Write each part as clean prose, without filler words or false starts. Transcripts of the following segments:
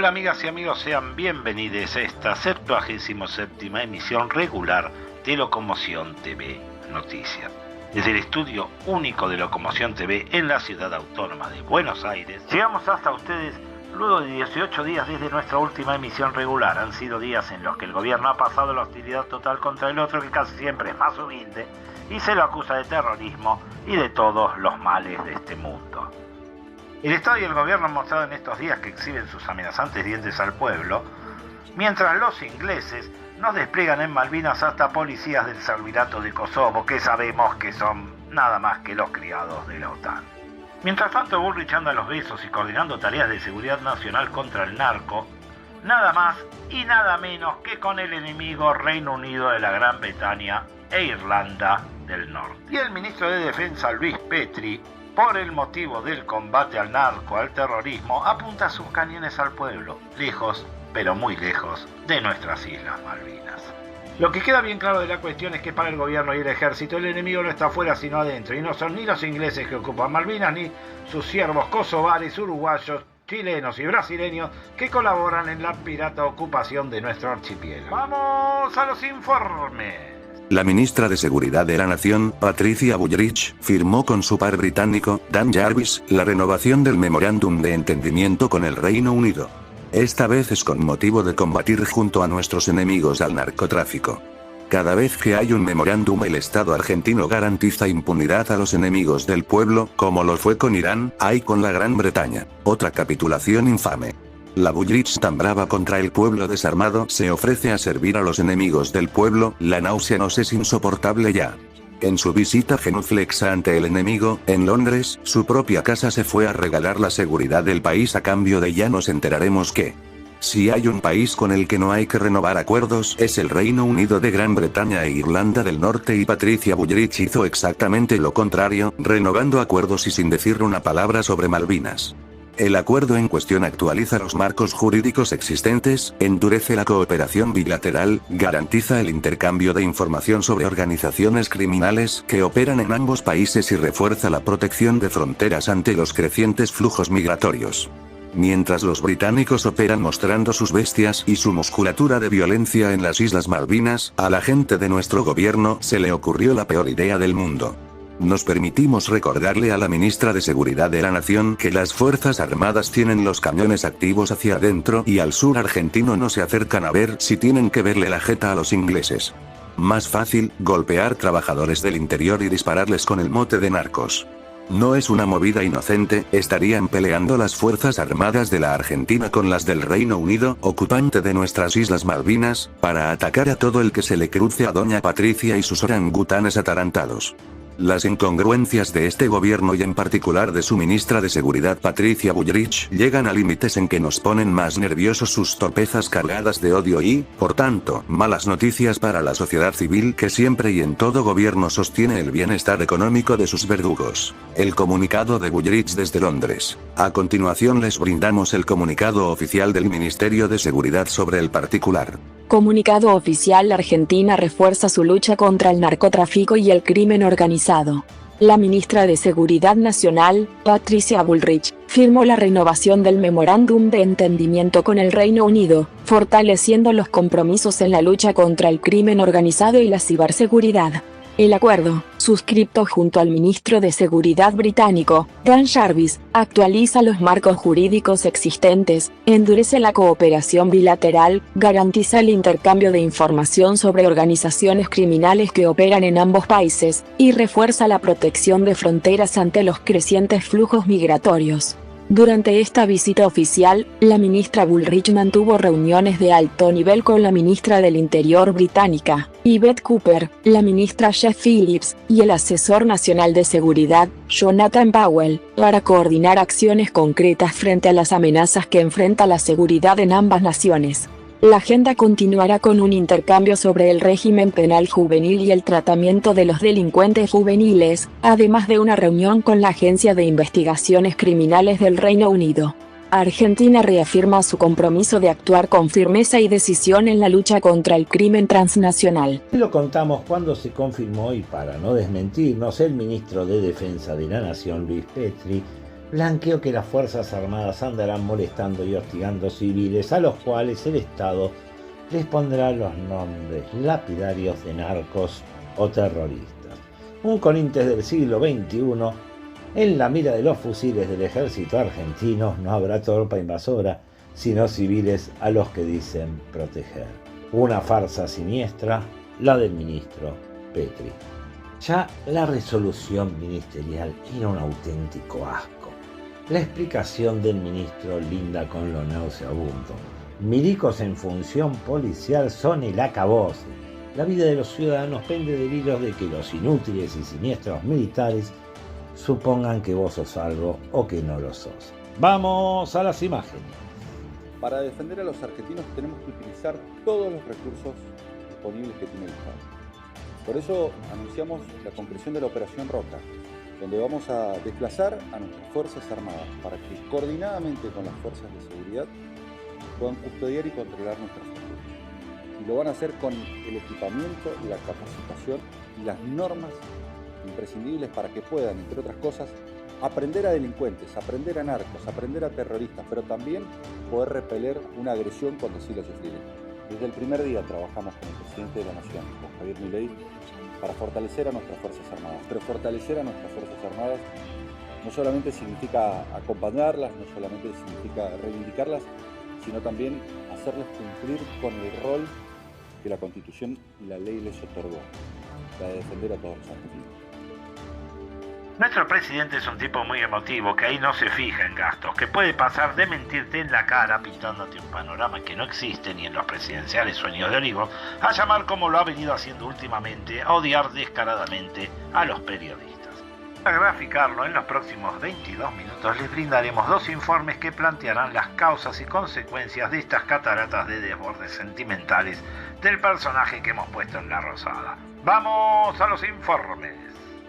Hola amigas y amigos, sean bienvenidos a esta 77ª emisión regular de Locomoción TV Noticias. Desde el estudio único de Locomoción TV en la ciudad autónoma de Buenos Aires, llegamos hasta ustedes luego de 18 días desde nuestra última emisión regular. Han sido días en los que el gobierno ha pasado la hostilidad total contra el otro, que casi siempre es más humilde, y se lo acusa de terrorismo y de todos los males de este mundo. El Estado y el gobierno han mostrado en estos días que exhiben sus amenazantes dientes al pueblo, mientras los ingleses nos despliegan en Malvinas hasta policías del Servirato de Kosovo, que sabemos que son nada más que los criados de la OTAN. Mientras tanto, Bullrich anda a los besos y coordinando tareas de seguridad nacional contra el narco, nada más y nada menos que con el enemigo Reino Unido de la Gran Bretaña e Irlanda del Norte. Y el ministro de Defensa, Luis Petri, por el motivo del combate al narco, al terrorismo, apunta sus cañones al pueblo, lejos, pero muy lejos, de nuestras Islas Malvinas. Lo que queda bien claro de la cuestión es que para el gobierno y el ejército el enemigo no está afuera sino adentro, y no son ni los ingleses que ocupan Malvinas, ni sus siervos kosovares, uruguayos, chilenos y brasileños que colaboran en la pirata ocupación de nuestro archipiélago. ¡Vamos a los informes! La ministra de Seguridad de la Nación, Patricia Bullrich, firmó con su par británico, Dan Jarvis, la renovación del memorándum de entendimiento con el Reino Unido. Esta vez es con motivo de combatir junto a nuestros enemigos al narcotráfico. Cada vez que hay un memorándum, el Estado argentino garantiza impunidad a los enemigos del pueblo, como lo fue con Irán, hay con la Gran Bretaña. Otra capitulación infame. La Bullrich, tan brava contra el pueblo desarmado, se ofrece a servir a los enemigos del pueblo. La náusea nos es insoportable ya. En su visita genuflexa ante el enemigo, en Londres, su propia casa, se fue a regalar la seguridad del país a cambio de ya nos enteraremos que. Si hay un país con el que no hay que renovar acuerdos, es el Reino Unido de Gran Bretaña e Irlanda del Norte, y Patricia Bullrich hizo exactamente lo contrario, renovando acuerdos y sin decir una palabra sobre Malvinas. El acuerdo en cuestión actualiza los marcos jurídicos existentes, endurece la cooperación bilateral, garantiza el intercambio de información sobre organizaciones criminales que operan en ambos países y refuerza la protección de fronteras ante los crecientes flujos migratorios. Mientras los británicos operan mostrando sus bestias y su musculatura de violencia en las Islas Malvinas, a la gente de nuestro gobierno se le ocurrió la peor idea del mundo. Nos permitimos recordarle a la ministra de Seguridad de la Nación que las Fuerzas Armadas tienen los cañones activos hacia adentro y al sur argentino no se acercan a ver si tienen que verle la jeta a los ingleses. Más fácil, golpear trabajadores del interior y dispararles con el mote de narcos. No es una movida inocente, estarían peleando las Fuerzas Armadas de la Argentina con las del Reino Unido, ocupante de nuestras Islas Malvinas, para atacar a todo el que se le cruce a doña Patricia y sus orangutanes atarantados. Las incongruencias de este gobierno y en particular de su ministra de Seguridad Patricia Bullrich llegan a límites en que nos ponen más nerviosos sus torpezas cargadas de odio y, por tanto, malas noticias para la sociedad civil que siempre y en todo gobierno sostiene el bienestar económico de sus verdugos. El comunicado de Bullrich desde Londres. A continuación les brindamos el comunicado oficial del Ministerio de Seguridad sobre el particular. Comunicado oficial: Argentina refuerza su lucha contra el narcotráfico y el crimen organizado. La ministra de Seguridad Nacional, Patricia Bullrich, firmó la renovación del memorándum de entendimiento con el Reino Unido, fortaleciendo los compromisos en la lucha contra el crimen organizado y la ciberseguridad. El acuerdo, suscrito junto al ministro de Seguridad británico, Dan Jarvis, actualiza los marcos jurídicos existentes, endurece la cooperación bilateral, garantiza el intercambio de información sobre organizaciones criminales que operan en ambos países, y refuerza la protección de fronteras ante los crecientes flujos migratorios. Durante esta visita oficial, la ministra Bullrich mantuvo reuniones de alto nivel con la ministra del Interior británica, Yvette Cooper, la ministra Jeff Phillips, y el asesor nacional de seguridad, Jonathan Powell, para coordinar acciones concretas frente a las amenazas que enfrenta la seguridad en ambas naciones. La agenda continuará con un intercambio sobre el régimen penal juvenil y el tratamiento de los delincuentes juveniles, además de una reunión con la Agencia de Investigaciones Criminales del Reino Unido. Argentina reafirma su compromiso de actuar con firmeza y decisión en la lucha contra el crimen transnacional. Lo contamos cuando se confirmó, y para no desmentirnos, el ministro de Defensa de la Nación, Luis Petri, blanqueó que las Fuerzas Armadas andarán molestando y hostigando civiles a los cuales el Estado les pondrá los nombres lapidarios de narcos o terroristas. Un Corinthians del siglo XXI, en la mira de los fusiles del ejército argentino no habrá tropa invasora, sino civiles a los que dicen proteger. Una farsa siniestra, la del ministro Petri. Ya la resolución ministerial era un auténtico asco. La explicación del ministro linda con lo nauseabundo. Milicos en función policial son el acabose. La vida de los ciudadanos pende del hilo de que los inútiles y siniestros militares supongan que vos sos algo o que no lo sos. ¡Vamos a las imágenes! Para defender a los argentinos tenemos que utilizar todos los recursos disponibles que tiene el Estado. Por eso anunciamos la concreción de la Operación Roca, donde vamos a desplazar a nuestras Fuerzas Armadas para que coordinadamente con las fuerzas de seguridad puedan custodiar y controlar nuestras fronteras. Y lo van a hacer con el equipamiento, la capacitación y las normas imprescindibles para que puedan, entre otras cosas, aprender a delincuentes, aprender a narcos, aprender a terroristas, pero también poder repeler una agresión cuando así la sufrieren. Desde el primer día trabajamos con el presidente de la Nación, con Javier Milei, para fortalecer a nuestras Fuerzas Armadas. Pero fortalecer a nuestras Fuerzas Armadas no solamente significa acompañarlas, no solamente significa reivindicarlas, sino también hacerles cumplir con el rol que la Constitución y la ley les otorgó, la de defender a todos los argentinos. Nuestro presidente es un tipo muy emotivo, que ahí no se fija en gastos, que puede pasar de mentirte en la cara pintándote un panorama que no existe ni en los presidenciales sueños de Olivos, a llamar, como lo ha venido haciendo últimamente, a odiar descaradamente a los periodistas. Para graficarlo, en los próximos 22 minutos les brindaremos dos informes que plantearán las causas y consecuencias de estas cataratas de desbordes sentimentales del personaje que hemos puesto en la Rosada. ¡Vamos a los informes!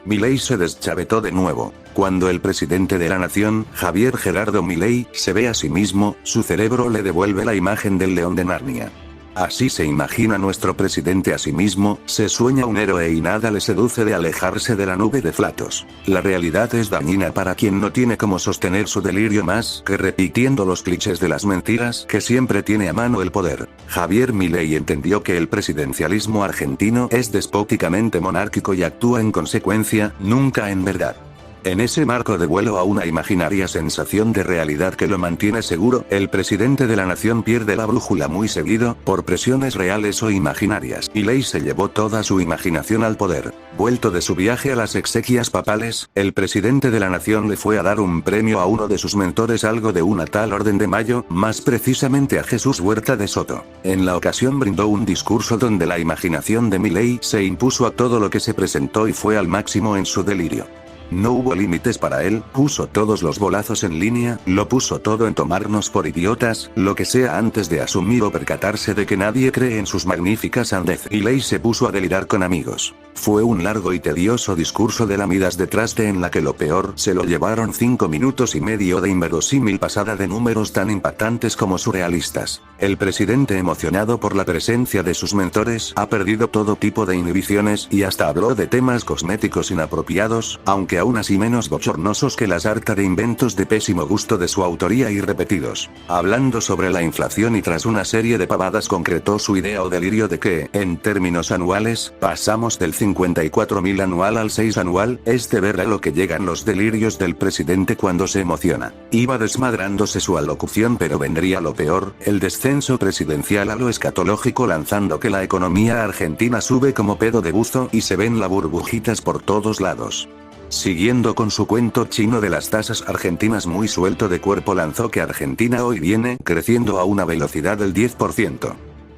Milei se deschavetó de nuevo. Cuando el presidente de la nación, Javier Gerardo Milei, se ve a sí mismo, su cerebro le devuelve la imagen del león de Narnia. Así se imagina nuestro presidente a sí mismo, se sueña un héroe y nada le seduce de alejarse de la nube de flatos. La realidad es dañina para quien no tiene cómo sostener su delirio más que repitiendo los clichés de las mentiras que siempre tiene a mano el poder. Javier Milei entendió que el presidencialismo argentino es despóticamente monárquico y actúa en consecuencia, nunca en verdad. En ese marco de vuelo a una imaginaria sensación de realidad que lo mantiene seguro, el presidente de la nación pierde la brújula muy seguido, por presiones reales o imaginarias. Milei se llevó toda su imaginación al poder. Vuelto de su viaje a las exequias papales, el presidente de la nación le fue a dar un premio a uno de sus mentores, algo de una tal orden de Mayo, más precisamente a Jesús Huerta de Soto. En la ocasión brindó un discurso donde la imaginación de Milei se impuso a todo lo que se presentó y fue al máximo en su delirio. No hubo límites para él, puso todos los bolazos en línea, lo puso todo en tomarnos por idiotas, lo que sea antes de asumir o percatarse de que nadie cree en sus magníficas sandeces. Milei se puso a delirar con amigos. Fue un largo y tedioso discurso de lamidas de traste en la que lo peor se lo llevaron 5 minutos y medio de inverosímil pasada de números tan impactantes como surrealistas. El presidente, emocionado por la presencia de sus mentores, ha perdido todo tipo de inhibiciones y hasta habló de temas cosméticos inapropiados, aunque aún así menos bochornosos que la sarta de inventos de pésimo gusto de su autoría y repetidos. Hablando sobre la inflación y tras una serie de pavadas concretó su idea o delirio de que, en términos anuales, pasamos del 54.000 anual al 6 anual, es de ver a lo que llegan los delirios del presidente cuando se emociona. Iba desmadrándose su alocución, pero vendría lo peor, el descenso presidencial a lo escatológico, lanzando que la economía argentina sube como pedo de buzo y se ven las burbujitas por todos lados. Siguiendo con su cuento chino de las tasas argentinas, muy suelto de cuerpo lanzó que Argentina hoy viene creciendo a una velocidad del 10%.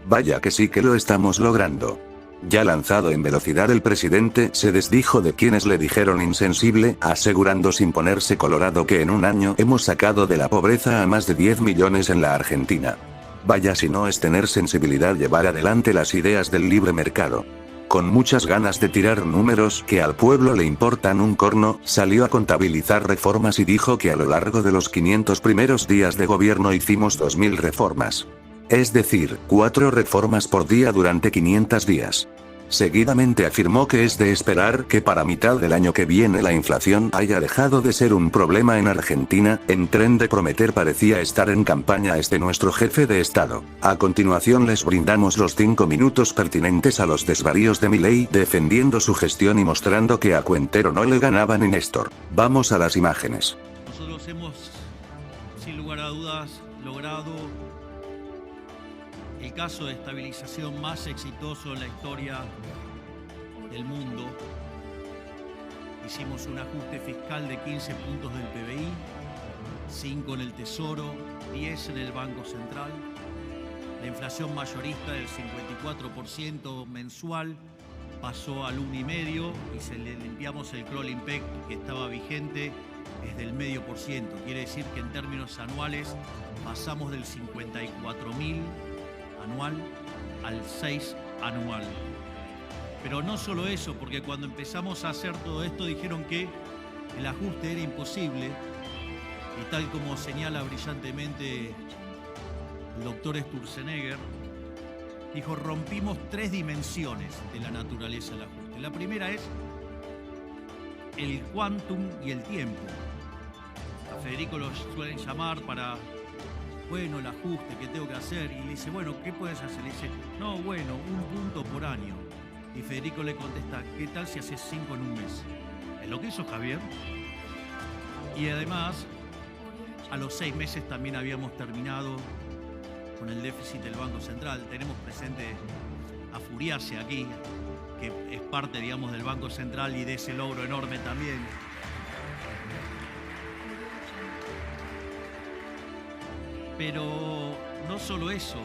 Vaya que sí que lo estamos logrando. Ya lanzado en velocidad, el presidente se desdijo de quienes le dijeron insensible, asegurando sin ponerse colorado que en un año hemos sacado de la pobreza a más de 10 millones en la Argentina. Vaya si no es tener sensibilidad llevar adelante las ideas del libre mercado. Con muchas ganas de tirar números que al pueblo le importan un corno, salió a contabilizar reformas y dijo que a lo largo de los 500 primeros días de gobierno hicimos 2000 reformas. Es decir, 4 reformas por día durante 500 días. Seguidamente afirmó que es de esperar que para mitad del año que viene la inflación haya dejado de ser un problema en Argentina. En tren de prometer parecía estar en campaña nuestro jefe de Estado. A continuación les brindamos los 5 minutos pertinentes a los desvaríos de Milei defendiendo su gestión y mostrando que a Cuentero no le ganaba ni Néstor. Vamos a las imágenes. Nosotros hemos, sin lugar a dudas, logrado el caso de estabilización más exitoso en la historia del mundo. Hicimos un ajuste fiscal de 15 puntos del PBI, 5 en el Tesoro, 10 en el Banco Central. La inflación mayorista del 54% mensual pasó al 1,5% y se le limpiamos el crawling peg que estaba vigente desde el 0,5%. Quiere decir que en términos anuales pasamos del 54.000 anual al 6 anual. Pero no solo eso, porque cuando empezamos a hacer todo esto dijeron que el ajuste era imposible y tal como señala brillantemente el doctor Sturzenegger, dijo, rompimos 3 dimensiones de la naturaleza del ajuste. La primera es el quantum y el tiempo. A Federico lo suelen llamar para, bueno, el ajuste que tengo que hacer. Y le dice, bueno, ¿qué puedes hacer? Le dice, no, bueno, 1 punto por año. Y Federico le contesta, ¿qué tal si haces 5 en un mes? Es lo que hizo Javier. Y además, a los 6 meses también habíamos terminado con el déficit del Banco Central. Tenemos presente a Furiase aquí, que es parte, digamos, del Banco Central y de ese logro enorme también. Pero no solo eso.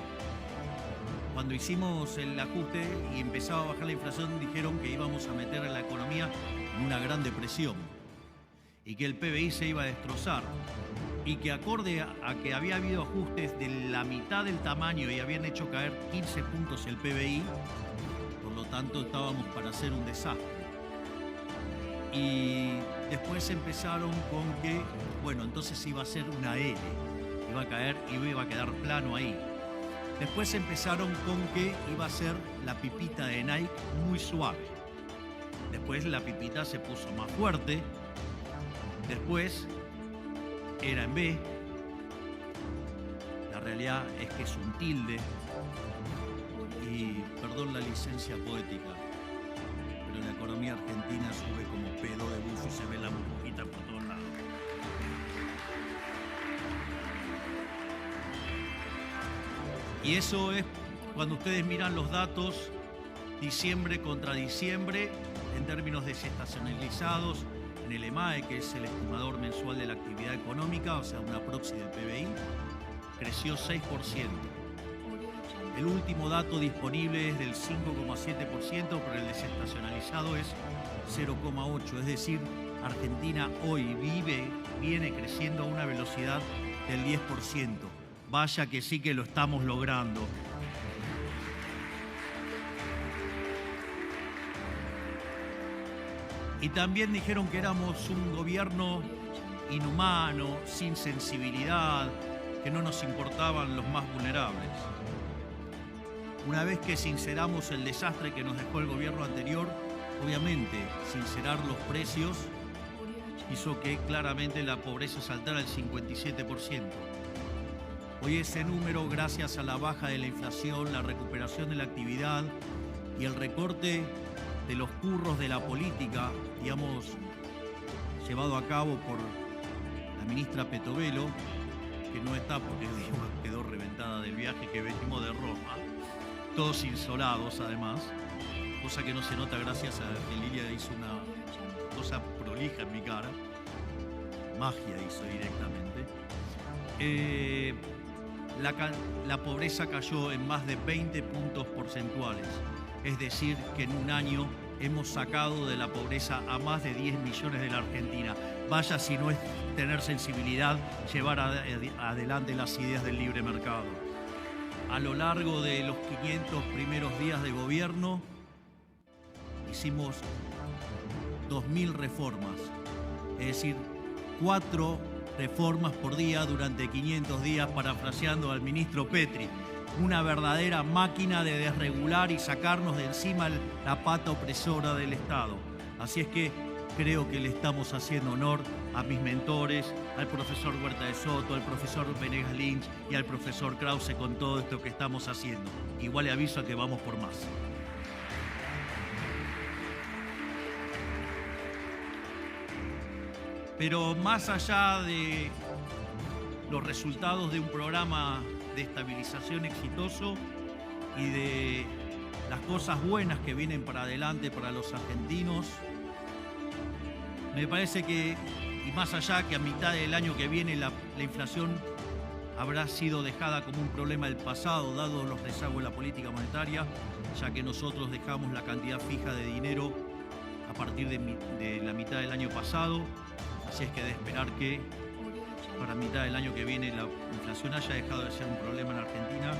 Cuando hicimos el ajuste y empezaba a bajar la inflación, dijeron que íbamos a meter a la economía en una gran depresión y que el PBI se iba a destrozar. Y que acorde a que había habido ajustes de la mitad del tamaño y habían hecho caer 15 puntos el PBI, por lo tanto estábamos para hacer un desastre. Y después empezaron con que, bueno, entonces iba a ser una L, iba a caer y iba a quedar plano ahí. Después empezaron con que iba a ser la pipita de Nike muy suave. Después la pipita se puso más fuerte. Después era en B. La realidad es que es un tilde. Y perdón la licencia poética, pero la economía argentina sube como pedo de bus y se ve la burbujita por todos lados. Y eso es cuando ustedes miran los datos diciembre contra diciembre en términos desestacionalizados en el EMAE, que es el estimador mensual de la actividad económica, o sea, una proxy del PBI, creció 6%. El último dato disponible es del 5,7%, pero el desestacionalizado es 0,8%. Es decir, Argentina hoy viene creciendo a una velocidad del 10%. Vaya que sí que lo estamos logrando. Y también dijeron que éramos un gobierno inhumano, sin sensibilidad, que no nos importaban los más vulnerables. Una vez que sinceramos el desastre que nos dejó el gobierno anterior, obviamente sincerar los precios hizo que claramente la pobreza saltara al 57%. Hoy ese número, gracias a la baja de la inflación, la recuperación de la actividad y el recorte de los curros de la política, digamos, llevado a cabo por la ministra Petovelo, que no está porque quedó reventada del viaje que venimos de Roma, todos insolados además, cosa que no se nota gracias a que Lilia hizo una cosa prolija en mi cara, magia hizo directamente. La pobreza cayó en más de 20 puntos porcentuales. Es decir, que en un año hemos sacado de la pobreza a más de 10 millones de la Argentina. Vaya si no es tener sensibilidad, llevar adelante las ideas del libre mercado. A lo largo de los 500 primeros días de gobierno, hicimos 2.000 reformas. Es decir, 4 reformas por día durante 500 días, parafraseando al ministro Petri. una verdadera máquina de desregular y sacarnos de encima la pata opresora del Estado. Así es que creo que le estamos haciendo honor a mis mentores, al profesor Huerta de Soto, al profesor Venegas Lynch y al profesor Krause con todo esto que estamos haciendo. Igual le aviso que vamos por más. Pero más allá de los resultados de un programa de estabilización exitoso y de las cosas buenas que vienen para adelante para los argentinos, me parece que, y más allá que a mitad del año que viene la inflación habrá sido dejada como un problema del pasado, dado los rezagos de la política monetaria, ya que nosotros dejamos la cantidad fija de dinero a partir de la mitad del año pasado. Así es que de esperar que para mitad del año que viene la inflación haya dejado de ser un problema en Argentina.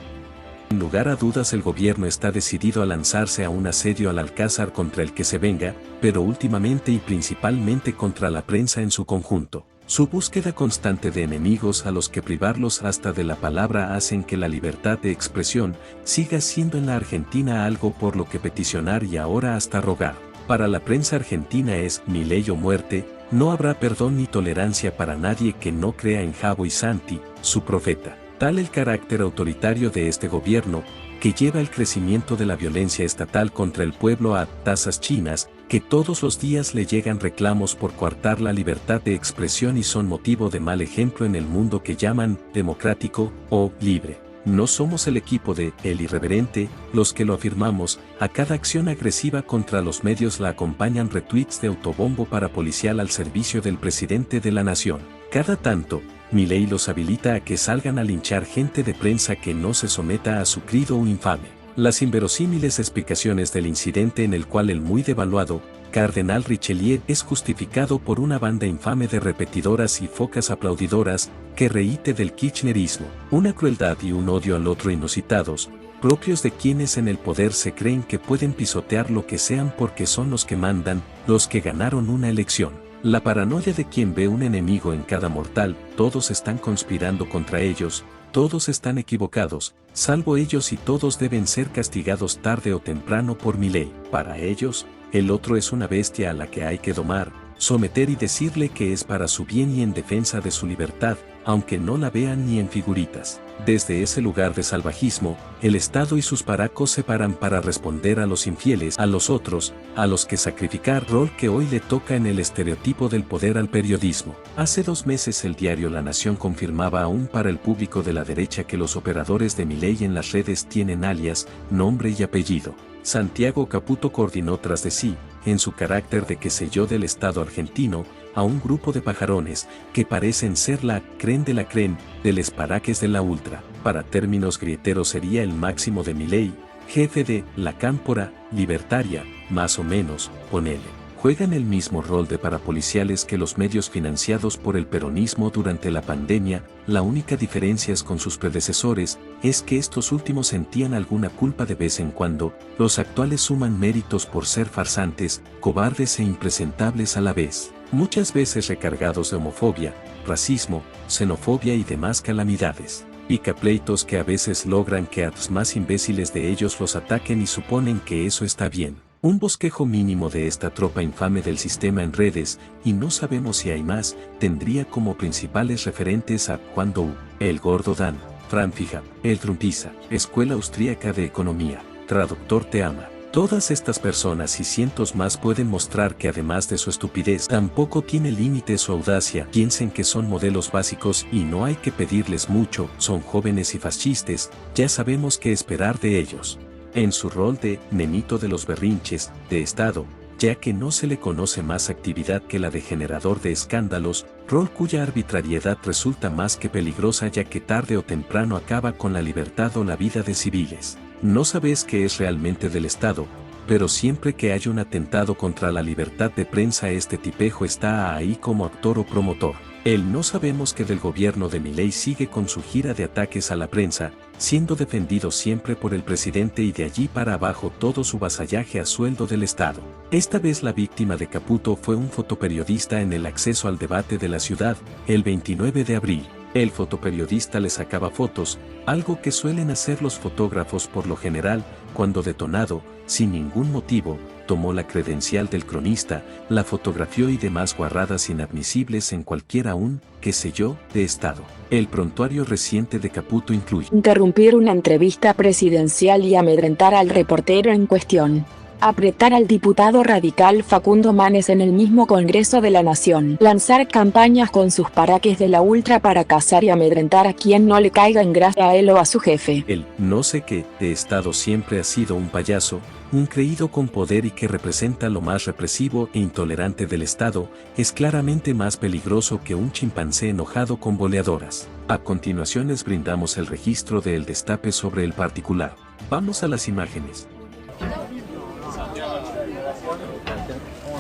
Sin lugar a dudas, el gobierno está decidido a lanzarse a un asedio al Alcázar contra el que se venga, pero últimamente y principalmente contra la prensa en su conjunto. Su búsqueda constante de enemigos a los que privarlos hasta de la palabra hacen que la libertad de expresión siga siendo en la Argentina algo por lo que peticionar y ahora hasta rogar. Para la prensa argentina es Milei o muerte. No habrá perdón ni tolerancia para nadie que no crea en Jabo y Santi, su profeta. Tal el carácter autoritario de este gobierno, que lleva el crecimiento de la violencia estatal contra el pueblo a tasas chinas, que todos los días le llegan reclamos por coartar la libertad de expresión y son motivo de mal ejemplo en el mundo que llaman democrático o libre. No somos el equipo de El Irreverente los que lo afirmamos. A cada acción agresiva contra los medios la acompañan retweets de autobombo para policial al servicio del presidente de la nación. Cada tanto, Milei los habilita a que salgan a linchar gente de prensa que no se someta a su credo infame. Las inverosímiles explicaciones del incidente en el cual el muy devaluado Cardenal Richelieu es justificado por una banda infame de repetidoras y focas aplaudidoras que reíte del kirchnerismo, una crueldad y un odio al otro inusitados, propios de quienes en el poder se creen que pueden pisotear lo que sean porque son los que mandan, los que ganaron una elección. La paranoia de quien ve un enemigo en cada mortal, todos están conspirando contra ellos, todos están equivocados, salvo ellos y todos deben ser castigados tarde o temprano por Milei. Para ellos, el otro es una bestia a la que hay que domar, someter y decirle que es para su bien y en defensa de su libertad, aunque no la vean ni en figuritas. Desde ese lugar de salvajismo, el Estado y sus paracos se paran para responder a los infieles, a los otros, a los que sacrificar rol que hoy le toca en el estereotipo del poder al periodismo. Hace 2 meses el diario La Nación confirmaba aún para el público de la derecha que los operadores de Milei en las redes tienen alias, nombre y apellido. Santiago Caputo coordinó tras de sí, en su carácter de qué sé yo del Estado argentino, a un grupo de pajarones que parecen ser la creen de la creen de les paraques de la ultra. Para términos grieteros sería el máximo de Milei, jefe de la cámpora libertaria, más o menos, ponele. Juegan el mismo rol de parapoliciales que los medios financiados por el peronismo durante la pandemia. La única diferencia con sus predecesores es que estos últimos sentían alguna culpa de vez en cuando, los actuales suman méritos por ser farsantes, cobardes e impresentables a la vez, muchas veces recargados de homofobia, racismo, xenofobia y demás calamidades. Picapleitos que a veces logran que a los más imbéciles de ellos los ataquen y suponen que eso está bien. Un bosquejo mínimo de esta tropa infame del sistema en redes, y no sabemos si hay más, tendría como principales referentes a Juan Dou, el Gordo Dan, Fran Fija, el Trumpiza, Escuela Austríaca de Economía, Traductor Te Ama. Todas estas personas y cientos más pueden mostrar que además de su estupidez tampoco tiene límite su audacia. Piensen que son modelos básicos y no hay que pedirles mucho, son jóvenes y fascistas, ya sabemos qué esperar de ellos. En su rol de nenito de los berrinches de Estado, ya que no se le conoce más actividad que la de generador de escándalos, rol cuya arbitrariedad resulta más que peligrosa ya que tarde o temprano acaba con la libertad o la vida de civiles. No sabes qué es realmente del Estado, pero siempre que hay un atentado contra la libertad de prensa este tipejo está ahí como actor o promotor. No sabemos que del gobierno de Milei sigue con su gira de ataques a la prensa, siendo defendido siempre por el presidente y de allí para abajo todo su vasallaje a sueldo del Estado. Esta vez la víctima de Caputo fue un fotoperiodista en el acceso al debate de la ciudad, el 29 de abril. El fotoperiodista le sacaba fotos, algo que suelen hacer los fotógrafos por lo general, cuando detonado, sin ningún motivo, tomó la credencial del cronista, la fotografió y demás guarradas inadmisibles en cualquier aún, qué sé yo, de estado. El prontuario reciente de Caputo incluye interrumpir una entrevista presidencial y amedrentar al reportero en cuestión. Apretar al diputado radical Facundo Manes en el mismo Congreso de la Nación. Lanzar campañas con sus paraques de la ultra para cazar y amedrentar a quien no le caiga en gracia a él o a su jefe. El no sé qué de Estado siempre ha sido un payaso, un creído con poder y que representa lo más represivo e intolerante del Estado, es claramente más peligroso que un chimpancé enojado con boleadoras. A continuación les brindamos el registro del destape sobre el particular. Vamos a las imágenes.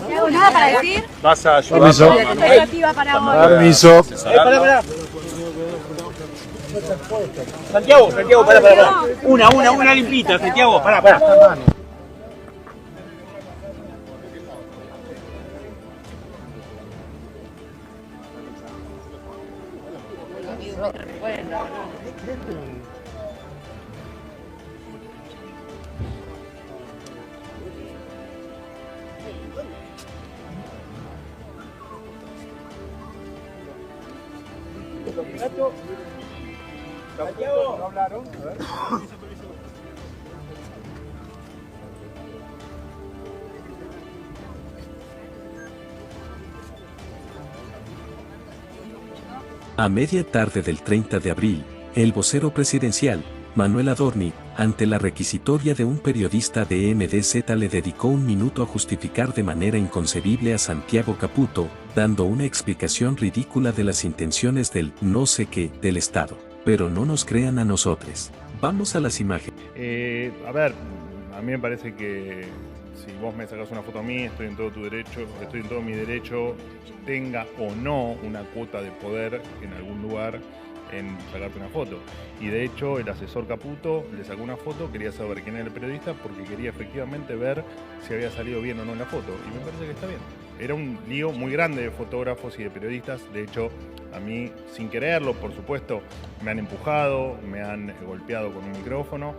¿No nada para decir? Vas a ayudar. Permiso. Pará. Santiago, pará. Una limpita, Santiago, pará. Santiago, ¿no hablaron? A ver. A media tarde del 30 de abril, el vocero presidencial, Manuel Adorni, ante la requisitoria de un periodista de MDZ le dedicó un minuto a justificar de manera inconcebible a Santiago Caputo, dando una explicación ridícula de las intenciones del no sé qué del Estado. Pero no nos crean a nosotros. Vamos a las imágenes. A ver, a mí me parece que si vos me sacás una foto a mí, estoy en todo mi derecho, tenga o no una cuota de poder en algún lugar en sacarte una foto. Y de hecho el asesor Caputo le sacó una foto, quería saber quién era el periodista porque quería efectivamente ver si había salido bien o no en la foto. Y me parece que está bien. Era un lío muy grande de fotógrafos y de periodistas. De hecho, a mí, sin quererlo, por supuesto, me han empujado, me han golpeado con un micrófono.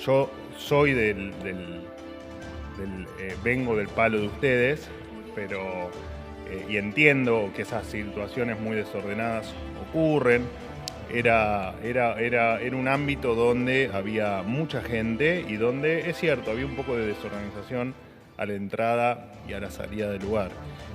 Yo soy vengo del palo de ustedes, pero y entiendo que esas situaciones muy desordenadas ocurren. Era un ámbito donde había mucha gente y donde, es cierto, había un poco de desorganización a la entrada y a la salida del lugar.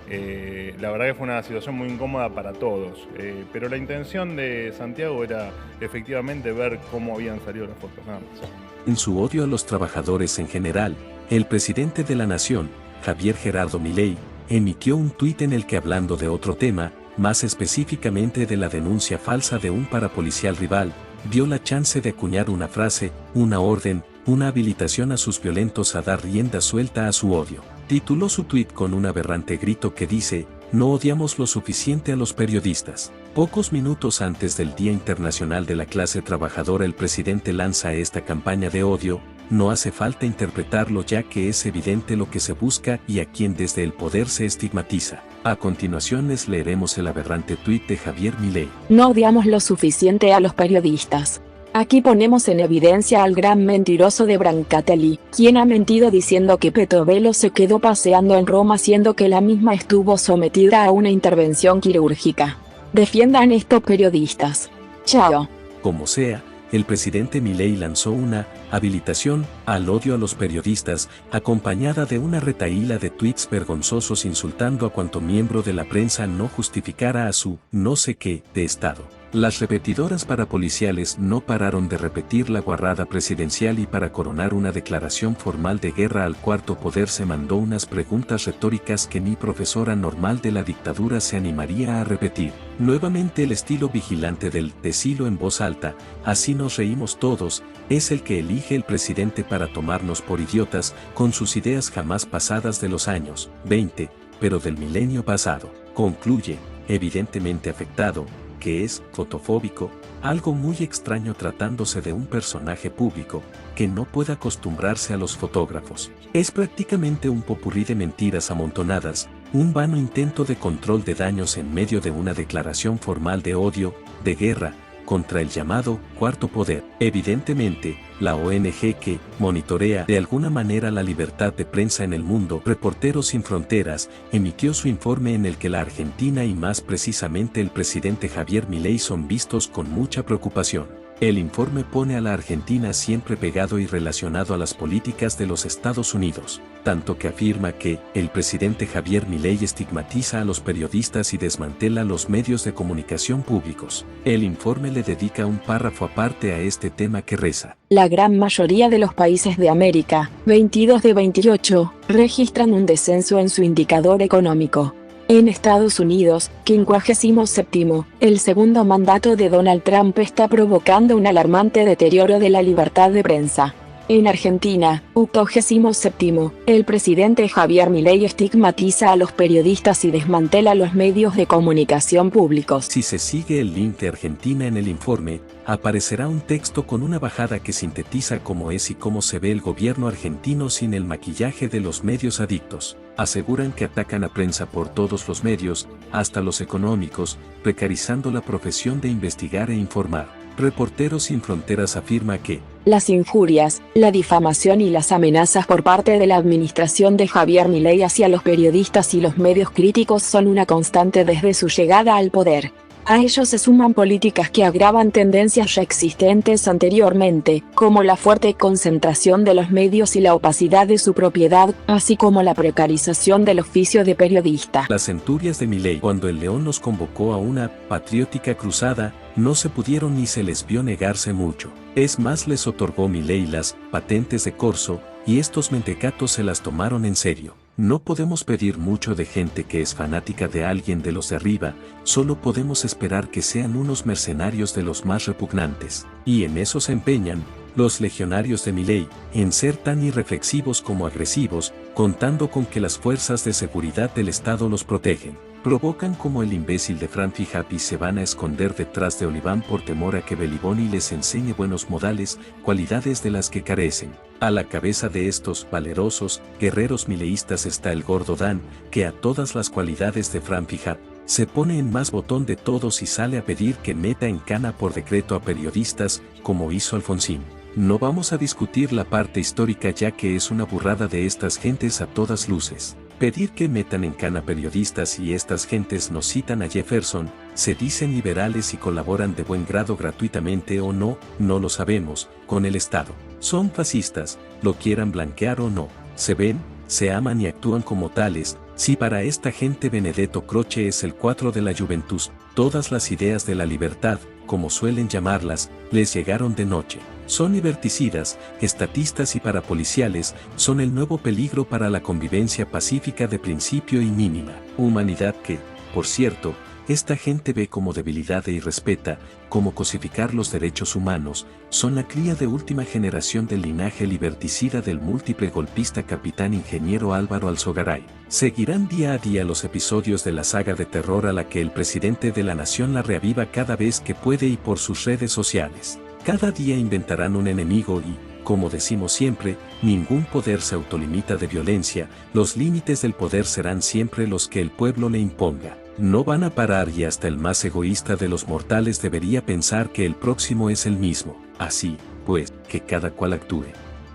La verdad que fue una situación muy incómoda para todos, pero la intención de Santiago era efectivamente ver cómo habían salido las fotos, nada más. En su odio a los trabajadores en general, el presidente de la Nación, Javier Gerardo Milei, emitió un tuit en el que, hablando de otro tema, más específicamente de la denuncia falsa de un parapolicial rival, dio la chance de acuñar una frase, una orden, una habilitación a sus violentos a dar rienda suelta a su odio. Tituló su tuit con un aberrante grito que dice: "No odiamos lo suficiente a los periodistas". Pocos minutos antes del Día Internacional de la Clase Trabajadora, el presidente lanza esta campaña de odio. No hace falta interpretarlo, ya que es evidente lo que se busca y a quien desde el poder se estigmatiza. A continuación les leeremos el aberrante tuit de Javier Milei. No odiamos lo suficiente a los periodistas. Aquí ponemos en evidencia al gran mentiroso de Brancatelli, quien ha mentido diciendo que Petovelo se quedó paseando en Roma siendo que la misma estuvo sometida a una intervención quirúrgica. Defiendan estos periodistas. Chao. Como sea, el presidente Milei lanzó una habilitación al odio a los periodistas, acompañada de una retahíla de tweets vergonzosos insultando a cuanto miembro de la prensa no justificara a su no sé qué de Estado. Las repetidoras parapoliciales no pararon de repetir la guarrada presidencial y para coronar una declaración formal de guerra al cuarto poder se mandó unas preguntas retóricas que ni profesora normal de la dictadura se animaría a repetir. Nuevamente el estilo vigilante del decilo en voz alta, así nos reímos todos, es el que elige el presidente para tomarnos por idiotas con sus ideas jamás pasadas de los años 20, pero del milenio pasado. Concluye, evidentemente afectado, que es fotofóbico, algo muy extraño tratándose de un personaje público, que no puede acostumbrarse a los fotógrafos. Es prácticamente un popurrí de mentiras amontonadas, un vano intento de control de daños en medio de una declaración formal de odio, de guerra, contra el llamado Cuarto Poder. Evidentemente, la ONG que monitorea de alguna manera la libertad de prensa en el mundo, Reporteros Sin Fronteras, emitió su informe en el que la Argentina y más precisamente el presidente Javier Milei son vistos con mucha preocupación. El informe pone a la Argentina siempre pegado y relacionado a las políticas de los Estados Unidos, tanto que afirma que el presidente Javier Milei estigmatiza a los periodistas y desmantela los medios de comunicación públicos. El informe le dedica un párrafo aparte a este tema que reza: la gran mayoría de los países de América, 22 de 28, registran un descenso en su indicador económico. En Estados Unidos, 57º, el segundo mandato de Donald Trump está provocando un alarmante deterioro de la libertad de prensa. En Argentina, 87º, el presidente Javier Milei estigmatiza a los periodistas y desmantela los medios de comunicación públicos. Si se sigue el link de Argentina en el informe, aparecerá un texto con una bajada que sintetiza cómo es y cómo se ve el gobierno argentino sin el maquillaje de los medios adictos. Aseguran que atacan a prensa por todos los medios, hasta los económicos, precarizando la profesión de investigar e informar. Reporteros Sin Fronteras afirma que las injurias, la difamación y las amenazas por parte de la administración de Javier Milei hacia los periodistas y los medios críticos son una constante desde su llegada al poder. A ello se suman políticas que agravan tendencias ya existentes anteriormente, como la fuerte concentración de los medios y la opacidad de su propiedad, así como la precarización del oficio de periodista. Las centurias de Milei, cuando el León los convocó a una patriótica cruzada, no se pudieron ni se les vio negarse mucho. Es más, les otorgó Milei las patentes de corso, y estos mentecatos se las tomaron en serio. No podemos pedir mucho de gente que es fanática de alguien de los de arriba, solo podemos esperar que sean unos mercenarios de los más repugnantes. Y en eso se empeñan los legionarios de Milei, en ser tan irreflexivos como agresivos, contando con que las fuerzas de seguridad del Estado los protegen. Provocan como el imbécil de Franfi Happy se van a esconder detrás de Oliván por temor a que Beliboni les enseñe buenos modales, cualidades de las que carecen. A la cabeza de estos valerosos guerreros mileístas está el gordo Dan, que a todas las cualidades de Franfi Happy se pone en más botón de todos y sale a pedir que meta en cana por decreto a periodistas, como hizo Alfonsín. No vamos a discutir la parte histórica ya que es una burrada de estas gentes a todas luces. Pedir que metan en cana periodistas y estas gentes nos citan a Jefferson, se dicen liberales y colaboran de buen grado gratuitamente o no, no lo sabemos, con el Estado. Son fascistas, lo quieran blanquear o no, se ven, se aman y actúan como tales. Si para esta gente Benedetto Croce es el 4 de la Juventus, todas las ideas de la libertad, como suelen llamarlas, les llegaron de noche. Son liberticidas, estatistas y parapoliciales, son el nuevo peligro para la convivencia pacífica de principio y mínima humanidad que, por cierto, esta gente ve como debilidad e irrespeta, como cosificar los derechos humanos, son la cría de última generación del linaje liberticida del múltiple golpista capitán ingeniero Álvaro Alzogaray. Seguirán día a día los episodios de la saga de terror a la que el presidente de la nación la reaviva cada vez que puede y por sus redes sociales. Cada día inventarán un enemigo y, como decimos siempre, ningún poder se autolimita de violencia, los límites del poder serán siempre los que el pueblo le imponga. No van a parar y hasta el más egoísta de los mortales debería pensar que el próximo es el mismo. Así, pues, que cada cual actúe.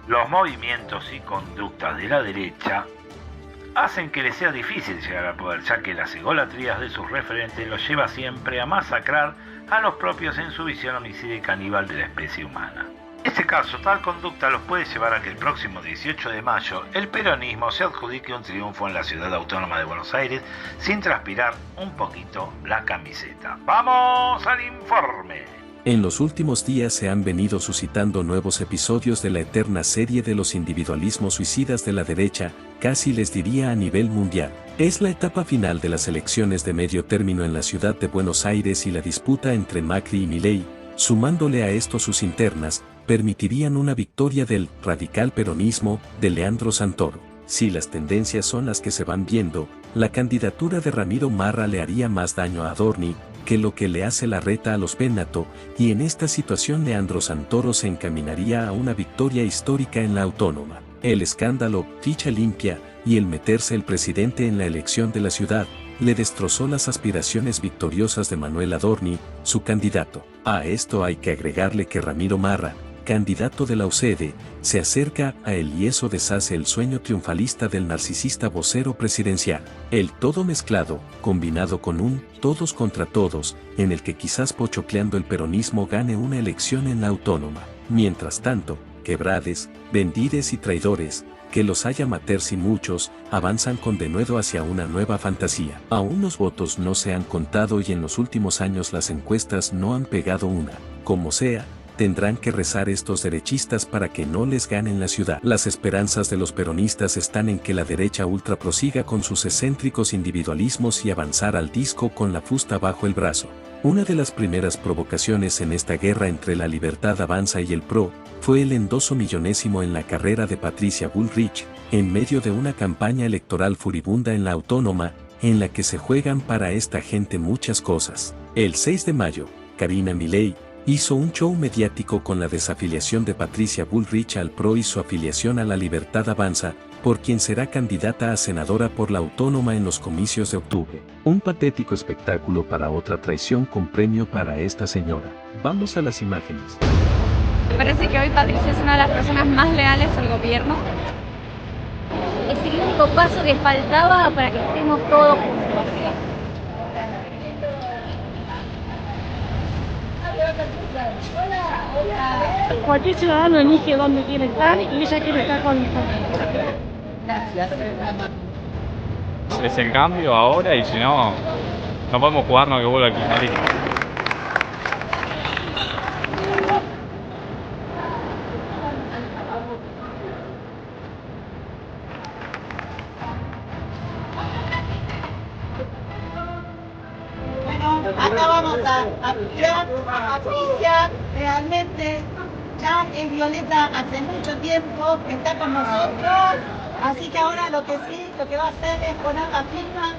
Los movimientos y conductas de la derecha hacen que les sea difícil llegar al poder, ya que las egolatrías de sus referentes los lleva siempre a masacrar a los propios en su visión homicida y caníbal de la especie humana. En este caso, tal conducta los puede llevar a que el próximo 18 de mayo el peronismo se adjudique un triunfo en la ciudad autónoma de Buenos Aires sin transpirar un poquito la camiseta. ¡Vamos al informe! En los últimos días se han venido suscitando nuevos episodios de la eterna serie de los individualismos suicidas de la derecha, casi les diría a nivel mundial. Es la etapa final de las elecciones de medio término en la ciudad de Buenos Aires y la disputa entre Macri y Milei, sumándole a esto sus internas, permitirían una victoria del radical peronismo de Leandro Santoro. Si las tendencias son las que se van viendo, la candidatura de Ramiro Marra le haría más daño a Adorni que lo que le hace Larreta a los Bennato, y en esta situación Leandro Santoro se encaminaría a una victoria histórica en la autónoma. El escándalo, ficha limpia, y el meterse el presidente en la elección de la ciudad, le destrozó las aspiraciones victoriosas de Manuel Adorni, su candidato. A esto hay que agregarle que Ramiro Marra, candidato de la UCD, se acerca a él y eso deshace el sueño triunfalista del narcisista vocero presidencial. El todo mezclado, combinado con un todos contra todos, en el que quizás pochocleando el peronismo gane una elección en la autónoma. Mientras tanto, quebrades, vendides y traidores, que los haya maters y muchos, avanzan con denuedo hacia una nueva fantasía. Aún los votos no se han contado y en los últimos años las encuestas no han pegado una. Como sea, tendrán que rezar estos derechistas para que no les ganen la ciudad. Las esperanzas de los peronistas están en que la derecha ultra prosiga con sus excéntricos individualismos y avanzar al disco con la fusta bajo el brazo. Una de las primeras provocaciones en esta guerra entre la Libertad Avanza y el PRO, fue el endoso millonésimo en la carrera de Patricia Bullrich, en medio de una campaña electoral furibunda en la autónoma, en la que se juegan para esta gente muchas cosas. El 6 de mayo, Karina Milei hizo un show mediático con la desafiliación de Patricia Bullrich al PRO y su afiliación a la Libertad Avanza, por quien será candidata a senadora por la autónoma en los comicios de octubre. Un patético espectáculo para otra traición con premio para esta señora. Vamos a las imágenes. Me parece que hoy Patricia es una de las personas más leales al gobierno. Es el único paso que faltaba para que estemos todos juntos. Cualquier ciudadano elige dónde quiere estar y ella quiere estar con nosotros. Gracias. Es el cambio ahora y si no, no podemos jugarnos que vuelva al kirchnerismo. Acá vamos a apoyar a Patricia, realmente ya es Violeta hace mucho tiempo que está con nosotros, así que ahora lo que va a hacer es poner la firma.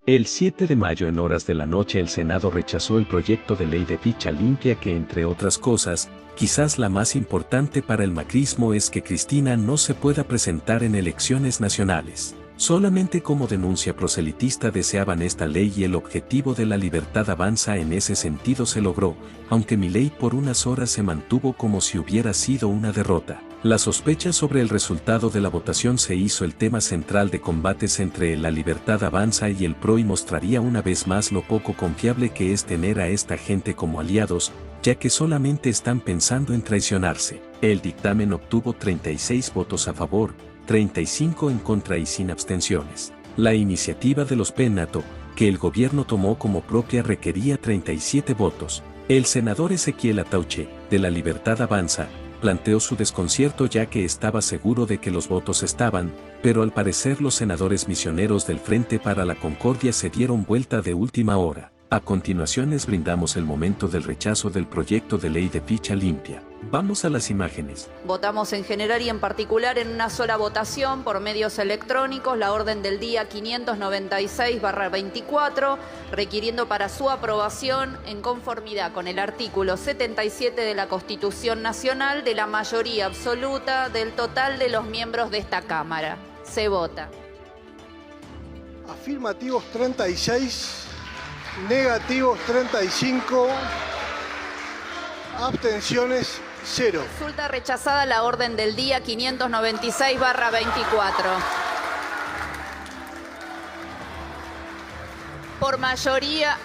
El 7 de mayo en horas de la noche el Senado rechazó el proyecto de ley de ficha limpia que entre otras cosas, quizás la más importante para el macrismo es que Cristina no se pueda presentar en elecciones nacionales. Solamente como denuncia proselitista deseaban esta ley y el objetivo de la Libertad Avanza en ese sentido se logró, aunque Milei por unas horas se mantuvo como si hubiera sido una derrota. La sospecha sobre el resultado de la votación se hizo el tema central de combates entre la Libertad Avanza y el PRO y mostraría una vez más lo poco confiable que es tener a esta gente como aliados, ya que solamente están pensando en traicionarse. El dictamen obtuvo 36 votos a favor, 35 en contra y sin abstenciones. La iniciativa de los Penato, que el gobierno tomó como propia, requería 37 votos. El senador Ezequiel Atauche, de la Libertad Avanza, planteó su desconcierto ya que estaba seguro de que los votos estaban, pero al parecer los senadores misioneros del Frente para la Concordia se dieron vuelta de última hora. A continuación les brindamos el momento del rechazo del proyecto de ley de ficha limpia. Vamos a las imágenes. Votamos en general y en particular en una sola votación por medios electrónicos la orden del día 596/24, requiriendo para su aprobación, en conformidad con el artículo 77 de la Constitución Nacional, de la mayoría absoluta del total de los miembros de esta Cámara. Se vota. Afirmativos 36, negativos 35, abstenciones 0. Resulta rechazada la orden del día 596/24. Por mayoría,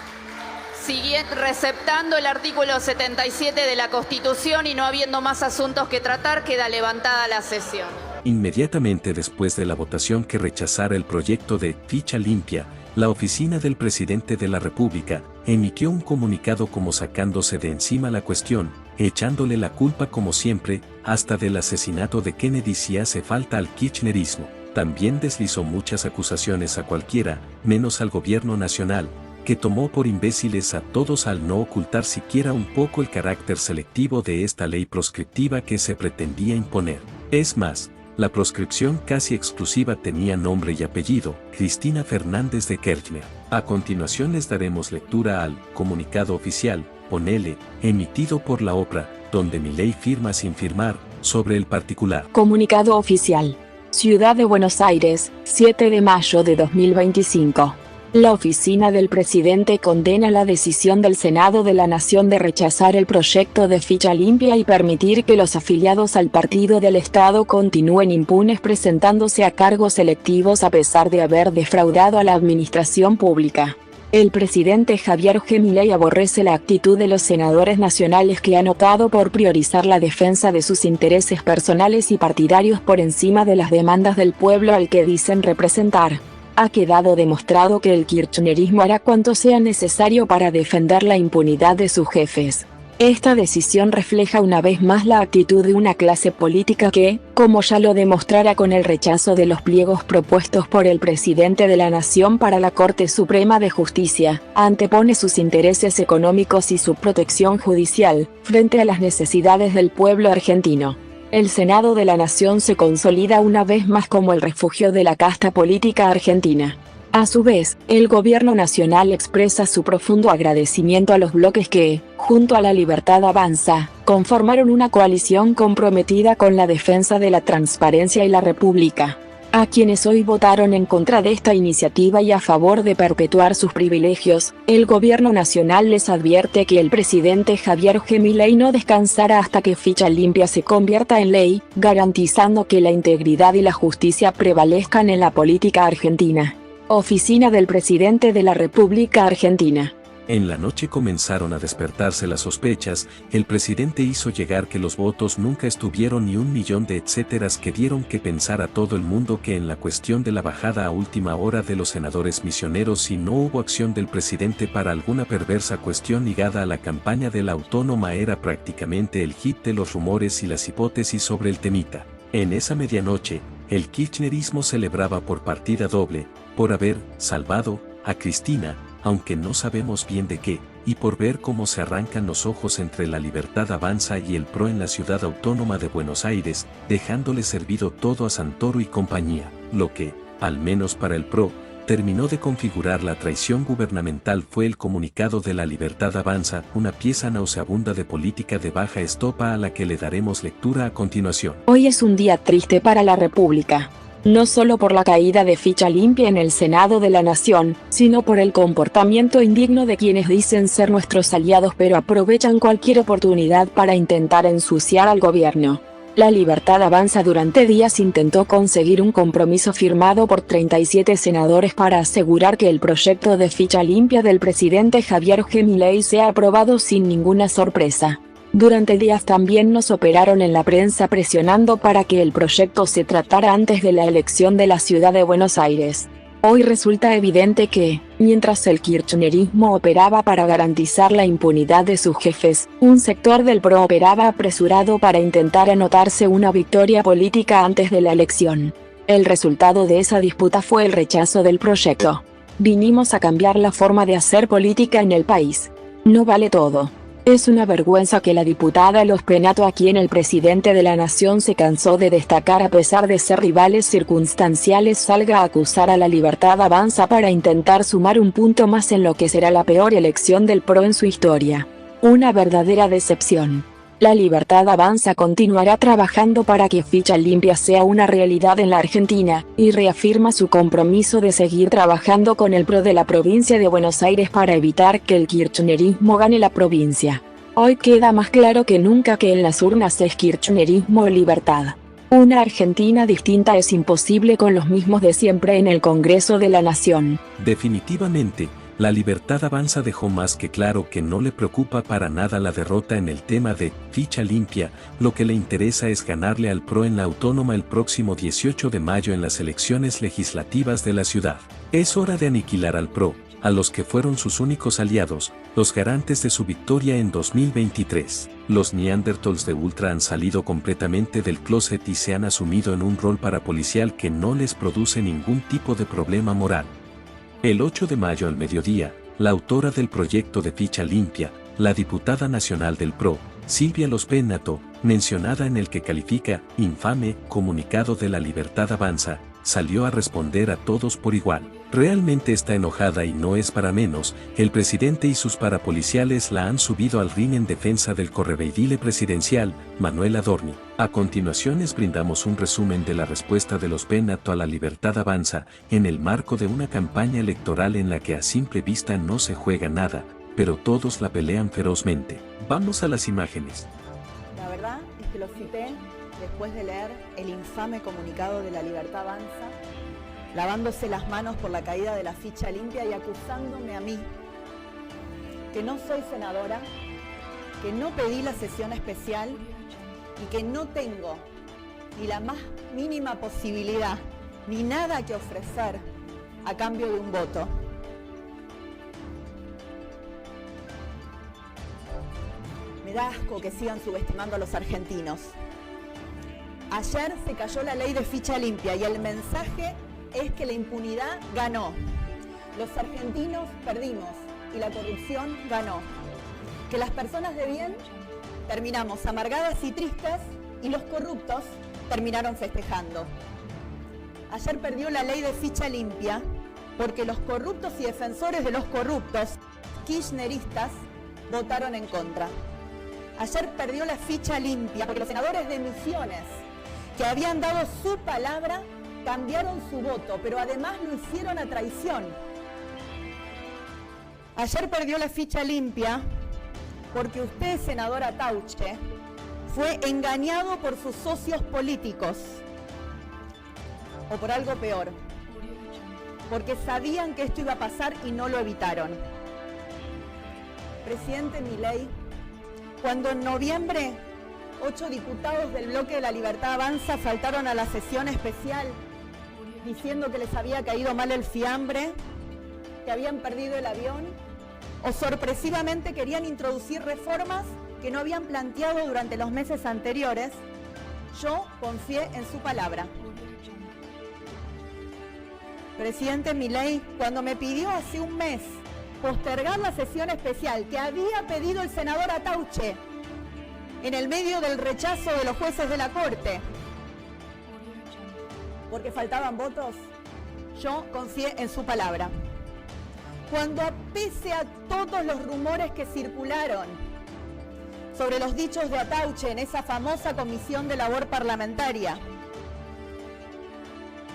receptando el artículo 77 de la Constitución y no habiendo más asuntos que tratar, queda levantada la sesión. Inmediatamente después de la votación que rechazara el proyecto de ficha limpia, la oficina del presidente de la República emitió un comunicado como sacándose de encima la cuestión, echándole la culpa como siempre, hasta del asesinato de Kennedy si hace falta al kirchnerismo. También deslizó muchas acusaciones a cualquiera, menos al gobierno nacional, que tomó por imbéciles a todos al no ocultar siquiera un poco el carácter selectivo de esta ley proscriptiva que se pretendía imponer. Es más, la proscripción casi exclusiva tenía nombre y apellido, Cristina Fernández de Kirchner. A continuación les daremos lectura al comunicado oficial, ponele, emitido por la OPRA, donde Milei firma sin firmar, sobre el particular. Comunicado oficial. Ciudad de Buenos Aires, 7 de mayo de 2025. La oficina del presidente condena la decisión del Senado de la Nación de rechazar el proyecto de ficha limpia y permitir que los afiliados al Partido del Estado continúen impunes presentándose a cargos electivos a pesar de haber defraudado a la administración pública. El presidente Javier Milei aborrece la actitud de los senadores nacionales que han optado por priorizar la defensa de sus intereses personales y partidarios por encima de las demandas del pueblo al que dicen representar. Ha quedado demostrado que el kirchnerismo hará cuanto sea necesario para defender la impunidad de sus jefes. Esta decisión refleja una vez más la actitud de una clase política que, como ya lo demostrara con el rechazo de los pliegos propuestos por el presidente de la Nación para la Corte Suprema de Justicia, antepone sus intereses económicos y su protección judicial, frente a las necesidades del pueblo argentino. El Senado de la Nación se consolida una vez más como el refugio de la casta política argentina. A su vez, el gobierno nacional expresa su profundo agradecimiento a los bloques que, junto a La Libertad Avanza, conformaron una coalición comprometida con la defensa de la transparencia y la república. A quienes hoy votaron en contra de esta iniciativa y a favor de perpetuar sus privilegios, el gobierno nacional les advierte que el presidente Javier Milei no descansará hasta que ficha limpia se convierta en ley, garantizando que la integridad y la justicia prevalezcan en la política argentina. Oficina del Presidente de la República Argentina. En la noche comenzaron a despertarse las sospechas, el presidente hizo llegar que los votos nunca estuvieron ni 1 millón de etcéteras que dieron que pensar a todo el mundo que en la cuestión de la bajada a última hora de los senadores misioneros si no hubo acción del presidente para alguna perversa cuestión ligada a la campaña de la autónoma era prácticamente el hit de los rumores y las hipótesis sobre el temita. En esa medianoche, el kirchnerismo celebraba por partida doble, por haber salvado a Cristina, aunque no sabemos bien de qué, y por ver cómo se arrancan los ojos entre La Libertad Avanza y el PRO en la ciudad autónoma de Buenos Aires, dejándole servido todo a Santoro y compañía, lo que, al menos para el PRO, terminó de configurar la traición gubernamental fue el comunicado de La Libertad Avanza, una pieza nauseabunda de política de baja estopa a la que le daremos lectura a continuación. Hoy es un día triste para la República. No solo por la caída de ficha limpia en el Senado de la Nación, sino por el comportamiento indigno de quienes dicen ser nuestros aliados pero aprovechan cualquier oportunidad para intentar ensuciar al gobierno. La Libertad Avanza durante días intentó conseguir un compromiso firmado por 37 senadores para asegurar que el proyecto de ficha limpia del presidente Javier Milei sea aprobado sin ninguna sorpresa. Durante días también nos operaron en la prensa presionando para que el proyecto se tratara antes de la elección de la ciudad de Buenos Aires. Hoy resulta evidente que, mientras el kirchnerismo operaba para garantizar la impunidad de sus jefes, un sector del PRO operaba apresurado para intentar anotarse una victoria política antes de la elección. El resultado de esa disputa fue el rechazo del proyecto. Vinimos a cambiar la forma de hacer política en el país. No vale todo. Es una vergüenza que la diputada Los Penato, a quien el presidente de la Nación se cansó de destacar a pesar de ser rivales circunstanciales, salga a acusar a La Libertad Avanza para intentar sumar un punto más en lo que será la peor elección del PRO en su historia. Una verdadera decepción. La Libertad Avanza continuará trabajando para que ficha limpia sea una realidad en la Argentina, y reafirma su compromiso de seguir trabajando con el PRO de la provincia de Buenos Aires para evitar que el kirchnerismo gane la provincia. Hoy queda más claro que nunca que en las urnas es kirchnerismo o libertad. Una Argentina distinta es imposible con los mismos de siempre en el Congreso de la Nación. Definitivamente, La Libertad Avanza dejó más que claro que no le preocupa para nada la derrota en el tema de ficha limpia, lo que le interesa es ganarle al PRO en la autónoma el próximo 18 de mayo en las elecciones legislativas de la ciudad. Es hora de aniquilar al PRO, a los que fueron sus únicos aliados, los garantes de su victoria en 2023. Los Neanderthals de Ultra han salido completamente del closet y se han asumido en un rol parapolicial que no les produce ningún tipo de problema moral. El 8 de mayo al mediodía, la autora del proyecto de ficha limpia, la diputada nacional del PRO, Silvia Los Pennato, mencionada en el que califica infame comunicado de La Libertad Avanza, salió a responder a todos por igual. Realmente está enojada y no es para menos. El presidente y sus parapoliciales la han subido al ring en defensa del correveidile presidencial, Manuel Adorni. A continuación les brindamos un resumen de la respuesta de Los Pennato a La Libertad Avanza, en el marco de una campaña electoral en la que a simple vista no se juega nada, pero todos la pelean ferozmente. Vamos a las imágenes. La verdad es que lo cité después de leer el infame comunicado de La Libertad Avanza, lavándose las manos por la caída de la ficha limpia y acusándome a mí, que no soy senadora, que no pedí la sesión especial y que no tengo ni la más mínima posibilidad, ni nada que ofrecer a cambio de un voto. Me da asco que sigan subestimando a los argentinos. Ayer se cayó la ley de ficha limpia y el mensaje es que la impunidad ganó. Los argentinos perdimos y la corrupción ganó. Que las personas de bien terminamos amargadas y tristes y los corruptos terminaron festejando. Ayer perdió la ley de ficha limpia porque los corruptos y defensores de los corruptos, kirchneristas, votaron en contra. Ayer perdió la ficha limpia porque los senadores de Misiones, que habían dado su palabra, cambiaron su voto, pero además lo hicieron a traición. Ayer perdió la ficha limpia porque usted, senadora Tauche, fue engañado por sus socios políticos, o por algo peor, porque sabían que esto iba a pasar y no lo evitaron. Presidente Milei, cuando en noviembre 8 diputados del bloque de La Libertad Avanza faltaron a la sesión especial diciendo que les había caído mal el fiambre, que habían perdido el avión, o sorpresivamente querían introducir reformas que no habían planteado durante los meses anteriores, yo confié en su palabra. Presidente Milei, cuando me pidió hace un mes postergar la sesión especial que había pedido el senador Atauche, en el medio del rechazo de los jueces de la Corte, porque faltaban votos, yo confié en su palabra. Cuando, pese a todos los rumores que circularon sobre los dichos de Atauche en esa famosa comisión de labor parlamentaria,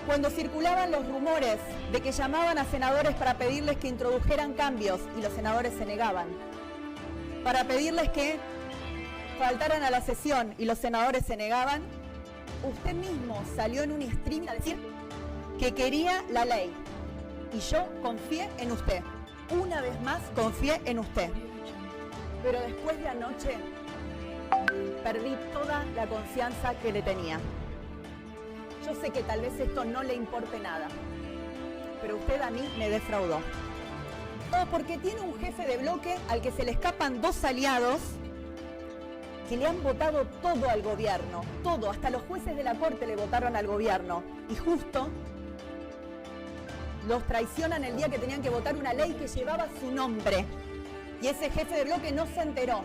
cuando circulaban los rumores de que llamaban a senadores para pedirles que introdujeran cambios y los senadores se negaban, para pedirles que faltaran a la sesión y los senadores se negaban, usted mismo salió en un streaming a decir que quería la ley. Y yo confié en usted. Una vez más confié en usted. Pero después de anoche perdí toda la confianza que le tenía. Yo sé que tal vez esto no le importe nada, pero usted a mí me defraudó. Todo porque tiene un jefe de bloque al que se le escapan dos aliados que le han votado todo al gobierno, todo, hasta los jueces de la Corte le votaron al gobierno. Y justo los traicionan el día que tenían que votar una ley que llevaba su nombre. Y ese jefe de bloque no se enteró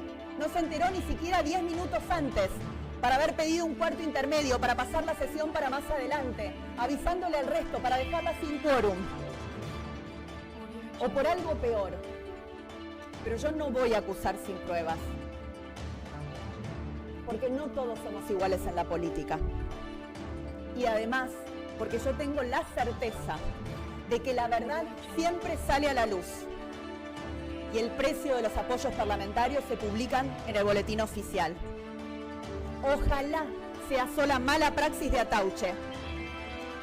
ni siquiera 10 minutos antes, para haber pedido un cuarto intermedio, para pasar la sesión para más adelante, avisándole al resto, para dejarla sin quórum. O por algo peor. Pero yo no voy a acusar sin pruebas. Porque no todos somos iguales en la política. Y además, porque yo tengo la certeza de que la verdad siempre sale a la luz. Y el precio de los apoyos parlamentarios se publican en el boletín oficial. Ojalá sea sola mala praxis de Atauche,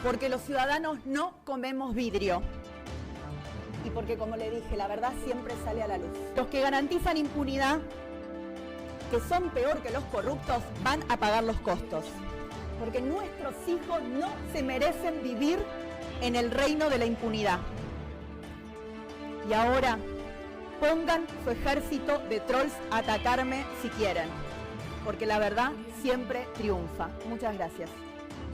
porque los ciudadanos no comemos vidrio. Y porque, como le dije, la verdad siempre sale a la luz. Los que garantizan impunidad, que son peor que los corruptos, van a pagar los costos. Porque nuestros hijos no se merecen vivir en el reino de la impunidad. Y ahora, pongan su ejército de trolls a atacarme si quieren. Porque la verdad siempre triunfa. Muchas gracias.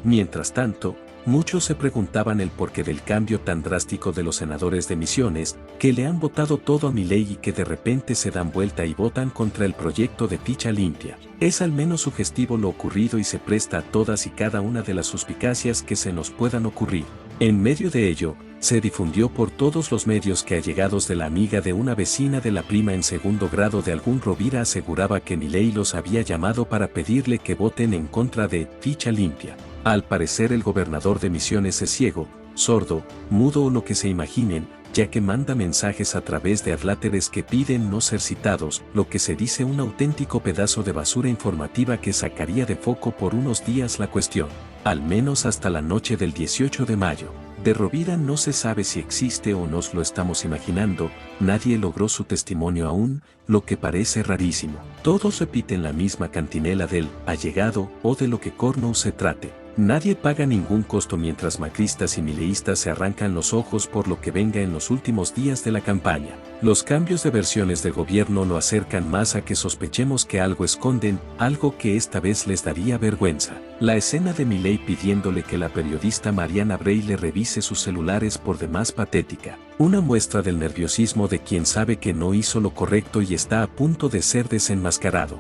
Mientras tanto, Muchos se preguntaban el porqué del cambio tan drástico de los senadores de Misiones, que le han votado todo a Milei y que de repente se dan vuelta y votan contra el proyecto de ficha limpia. Es al menos sugestivo lo ocurrido y se presta a todas y cada una de las suspicacias que se nos puedan ocurrir. En medio de ello, se difundió por todos los medios que allegados de la amiga de una vecina de la prima en segundo grado de algún Rovira aseguraba que Milei los había llamado para pedirle que voten en contra de ficha limpia. Al parecer el gobernador de Misiones es ciego, sordo, mudo o lo que se imaginen, ya que manda mensajes a través de adláteres que piden no ser citados, lo que se dice un auténtico pedazo de basura informativa que sacaría de foco por unos días la cuestión, al menos hasta la noche del 18 de mayo. De Rovira no se sabe si existe o nos lo estamos imaginando, nadie logró su testimonio aún, lo que parece rarísimo. Todos repiten la misma cantinela del allegado o de lo que corno se trate. Nadie paga ningún costo mientras macristas y mileístas se arrancan los ojos por lo que venga en los últimos días de la campaña. Los cambios de versiones de gobierno lo acercan más a que sospechemos que algo esconden, algo que esta vez les daría vergüenza. La escena de Milei pidiéndole que la periodista Mariana Bray le revise sus celulares por demás patética. Una muestra del nerviosismo de quien sabe que no hizo lo correcto y está a punto de ser desenmascarado.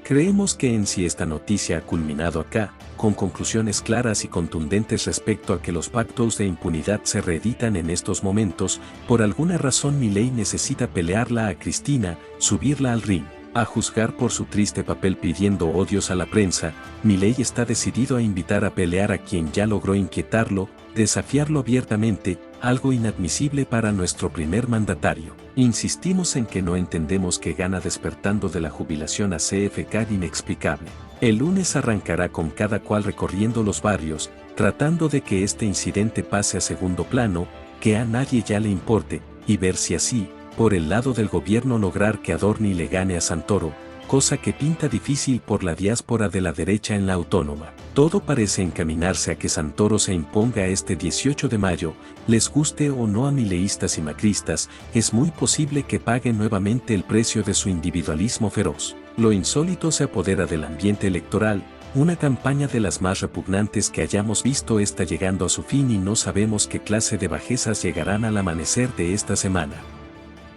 Creemos que en sí esta noticia ha culminado acá, con conclusiones claras y contundentes respecto a que los pactos de impunidad se reeditan en estos momentos. Por alguna razón Milei necesita pelearla a Cristina, subirla al ring. A juzgar por su triste papel pidiendo odios a la prensa, Milei está decidido a invitar a pelear a quien ya logró inquietarlo, desafiarlo abiertamente, algo inadmisible para nuestro primer mandatario. Insistimos en que no entendemos que gana despertando de la jubilación a CFK inexplicable. El lunes arrancará con cada cual recorriendo los barrios, tratando de que este incidente pase a segundo plano, que a nadie ya le importe, y ver si así, por el lado del gobierno lograr que Adorni le gane a Santoro, cosa que pinta difícil por la diáspora de la derecha en la autónoma. Todo parece encaminarse a que Santoro se imponga este 18 de mayo, les guste o no a mileístas y macristas, es muy posible que paguen nuevamente el precio de su individualismo feroz. Lo insólito se apodera del ambiente electoral, una campaña de las más repugnantes que hayamos visto está llegando a su fin y no sabemos qué clase de bajezas llegarán al amanecer de esta semana.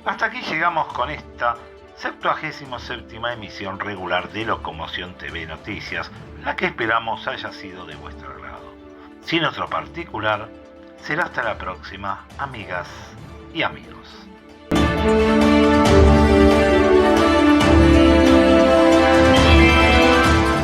Hasta aquí llegamos con esta 77ª emisión regular de Locomoción TV Noticias, la que esperamos haya sido de vuestro agrado. Sin otro particular, será hasta la próxima, amigas y amigos.